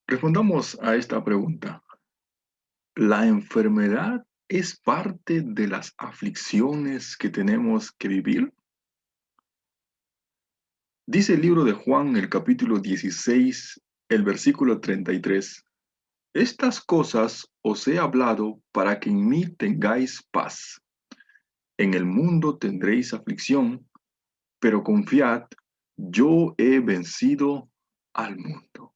Respondamos a esta pregunta. ¿La enfermedad es parte de las aflicciones que tenemos que vivir? Dice el libro de Juan, el capítulo 16, el versículo 33. Estas cosas os he hablado para que en mí tengáis paz. En el mundo tendréis aflicción, pero confiad, yo he vencido al mundo.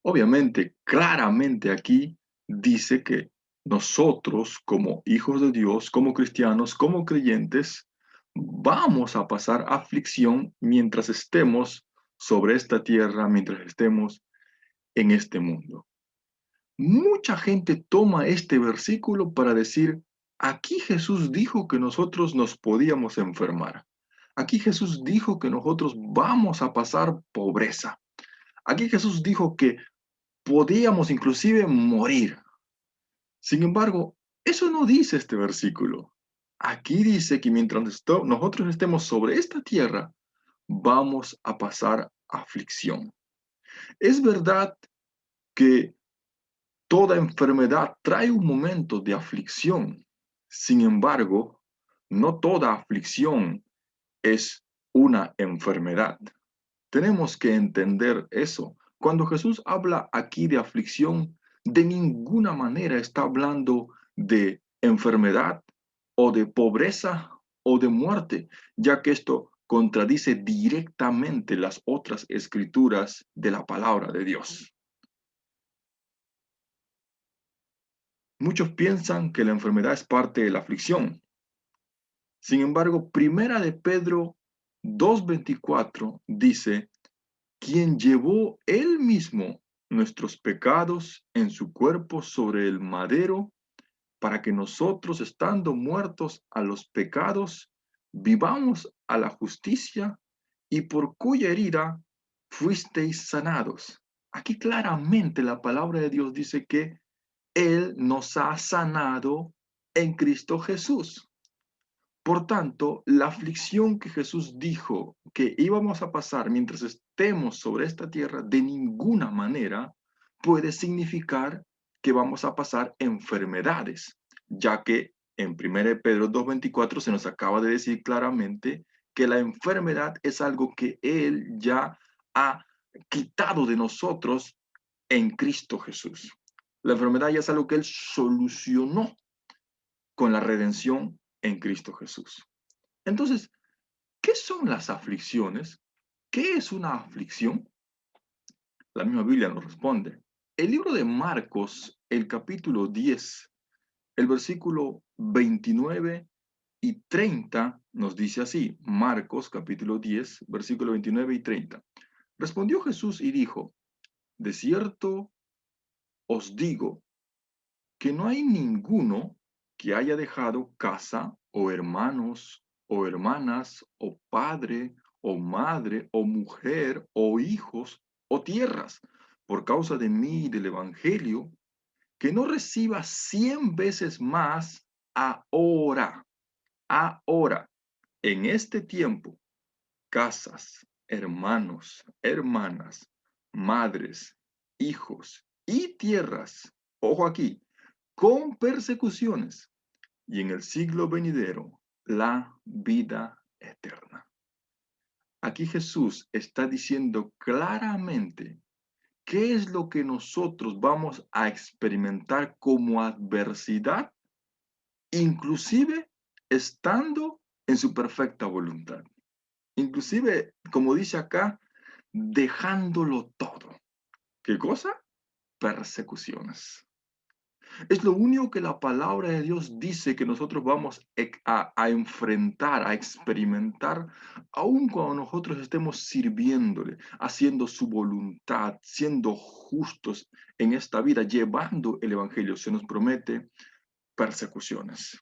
Obviamente, claramente aquí dice que nosotros como hijos de Dios, como cristianos, como creyentes, vamos a pasar aflicción mientras estemos sobre esta tierra, mientras estemos en este mundo. Mucha gente toma este versículo para decir, aquí Jesús dijo que nosotros nos podíamos enfermar. Aquí Jesús dijo que nosotros vamos a pasar pobreza. Aquí Jesús dijo que podíamos inclusive morir. Sin embargo, eso no dice este versículo. Aquí dice que mientras nosotros estemos sobre esta tierra, vamos a pasar aflicción. Es verdad que toda enfermedad trae un momento de aflicción. Sin embargo, no toda aflicción es una enfermedad. Tenemos que entender eso. Cuando Jesús habla aquí de aflicción, de ninguna manera está hablando de enfermedad o de pobreza o de muerte, ya que esto contradice directamente las otras escrituras de la palabra de Dios. Muchos piensan que la enfermedad es parte de la aflicción. Sin embargo, Primera de Pedro 2:24 dice, quien llevó él mismo nuestros pecados en su cuerpo sobre el madero, para que nosotros, estando muertos a los pecados, vivamos a la justicia, y por cuya herida fuisteis sanados. Aquí claramente la palabra de Dios dice que Él nos ha sanado en Cristo Jesús. Por tanto, la aflicción que Jesús dijo que íbamos a pasar mientras estemos sobre esta tierra, de ninguna manera puede significar que vamos a pasar enfermedades, ya que en 1 Pedro 2:24 se nos acaba de decir claramente que la enfermedad es algo que Él ya ha quitado de nosotros en Cristo Jesús. La enfermedad ya es algo que Él solucionó con la redención en Cristo Jesús. Entonces, ¿qué son las aflicciones? ¿Qué es una aflicción? La misma Biblia nos responde. El libro de Marcos, el capítulo 10, el versículo 29 y 30 nos dice así. Marcos capítulo 10, versículo 29 y 30. Respondió Jesús y dijo, de cierto os digo que no hay ninguno que haya dejado casa o hermanos o hermanas o padre o madre o mujer o hijos o tierras por causa de mí y del Evangelio, que no reciba 100 veces más ahora, en este tiempo, casas, hermanos, hermanas, madres, hijos y tierras. Ojo aquí, con persecuciones, y en el siglo venidero la vida eterna. Aquí Jesús está diciendo claramente qué es lo que nosotros vamos a experimentar como adversidad, inclusive estando en su perfecta voluntad. Inclusive, como dice acá, dejándolo todo. ¿Qué cosa? Persecuciones. Es lo único que la palabra de Dios dice que nosotros vamos a enfrentar, a experimentar, aun cuando nosotros estemos sirviéndole, haciendo su voluntad, siendo justos en esta vida, llevando el Evangelio. Se nos promete persecuciones.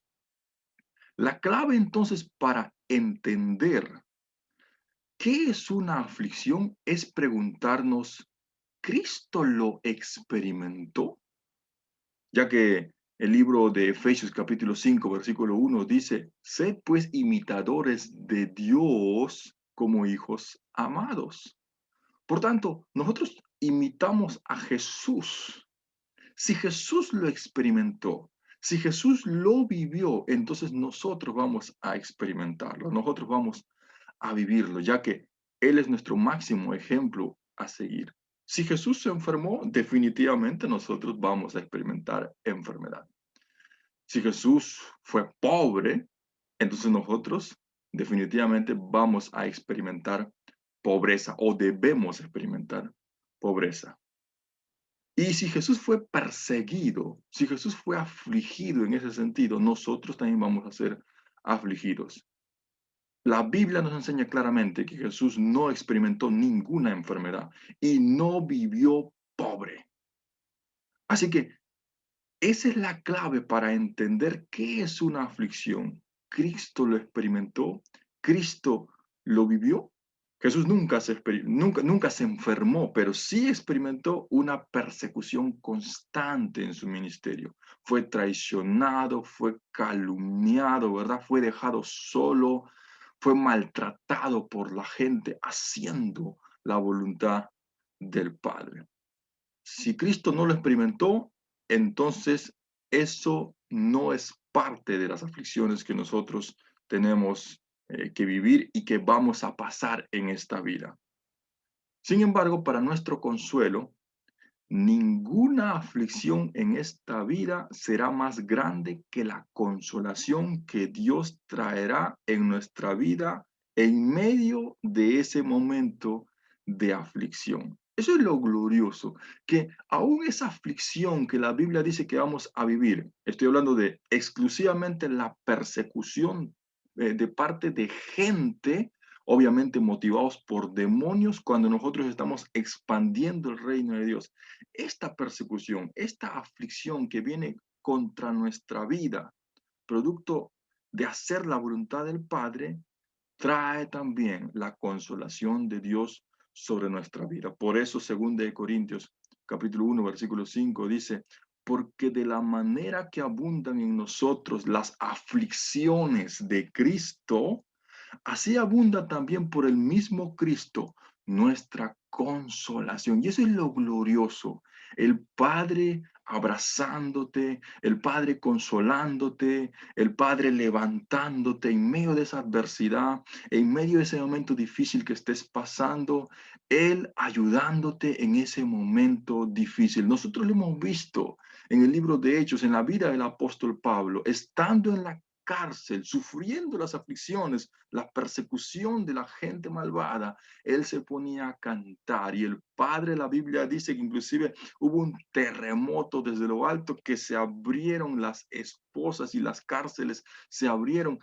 La clave entonces para entender qué es una aflicción es preguntarnos, ¿Cristo lo experimentó? Ya que el libro de Efesios capítulo 5 versículo 1 dice, sed pues imitadores de Dios como hijos amados. Por tanto, nosotros imitamos necesitamos a Jesús. Si Jesús lo experimentó, si Jesús lo vivió, entonces nosotros vamos a experimentarlo, nosotros vamos a vivirlo, ya que Él es nuestro máximo ejemplo a seguir. Si Jesús se enfermó, definitivamente nosotros vamos a experimentar enfermedad. Si Jesús fue pobre, entonces nosotros definitivamente vamos a experimentar pobreza o debemos experimentar pobreza. Y si Jesús fue perseguido, si Jesús fue afligido en ese sentido, nosotros también vamos a ser afligidos. La Biblia nos enseña claramente que Jesús no experimentó ninguna enfermedad y no vivió pobre. Así que esa es la clave para entender qué es una aflicción. Cristo lo experimentó, Cristo lo vivió. Jesús nunca se enfermó, pero sí experimentó una persecución constante en su ministerio. Fue traicionado, fue calumniado, ¿verdad? Fue dejado solo, fue maltratado por la gente haciendo la voluntad del Padre. Si Cristo no lo experimentó, entonces eso no es parte de las aflicciones que nosotros tenemos que vivir y que vamos a pasar en esta vida. Sin embargo, para nuestro consuelo, ninguna aflicción en esta vida será más grande que la consolación que Dios traerá en nuestra vida en medio de ese momento de aflicción. Eso es lo glorioso, que aún esa aflicción que la Biblia dice que vamos a vivir, estoy hablando de exclusivamente la persecución de parte de gente, obviamente motivados por demonios, cuando nosotros estamos expandiendo el reino de Dios. Esta persecución, esta aflicción que viene contra nuestra vida, producto de hacer la voluntad del Padre, trae también la consolación de Dios sobre nuestra vida. Por eso, 2 Corintios capítulo 1, versículo 5 dice, porque de la manera que abundan en nosotros las aflicciones de Cristo, así abunda también por el mismo Cristo nuestra consolación. Y eso es lo glorioso. El Padre abrazándote, el Padre consolándote, el Padre levantándote en medio de esa adversidad, en medio de ese momento difícil que estés pasando, Él ayudándote en ese momento difícil. Nosotros lo hemos visto en el libro de Hechos, en la vida del apóstol Pablo, estando en la cárcel, sufriendo las aflicciones, la persecución de la gente malvada, él se ponía a cantar y el Padre, la Biblia dice que inclusive hubo un terremoto desde lo alto que se abrieron las esposas y las cárceles se abrieron.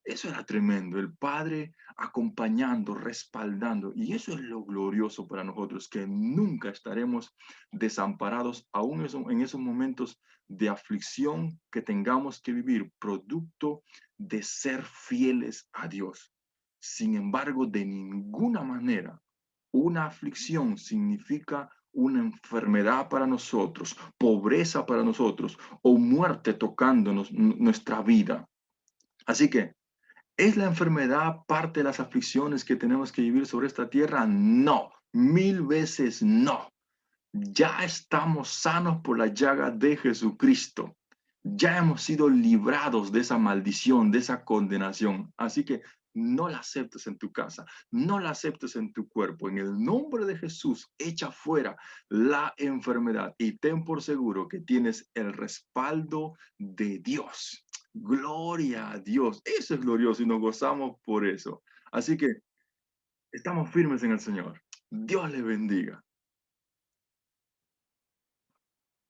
Eso era tremendo, el Padre acompañando, respaldando, y eso es lo glorioso para nosotros, que nunca estaremos desamparados, aún en esos momentos de aflicción que tengamos que vivir, producto de ser fieles a Dios. Sin embargo, de ninguna manera una aflicción significa una enfermedad para nosotros, pobreza para nosotros o muerte tocándonos nuestra vida. Así que ¿es la enfermedad parte de las aflicciones que tenemos que vivir sobre esta tierra? No, mil veces no. Ya estamos sanos por la llaga de Jesucristo. Ya hemos sido librados de esa maldición, de esa condenación. Así que no la aceptes en tu casa, no la aceptes en tu cuerpo. En el nombre de Jesús, echa fuera la enfermedad y ten por seguro que tienes el respaldo de Dios. Gloria a Dios. Eso es glorioso y nos gozamos por eso. Así que estamos firmes en el Señor. Dios le bendiga.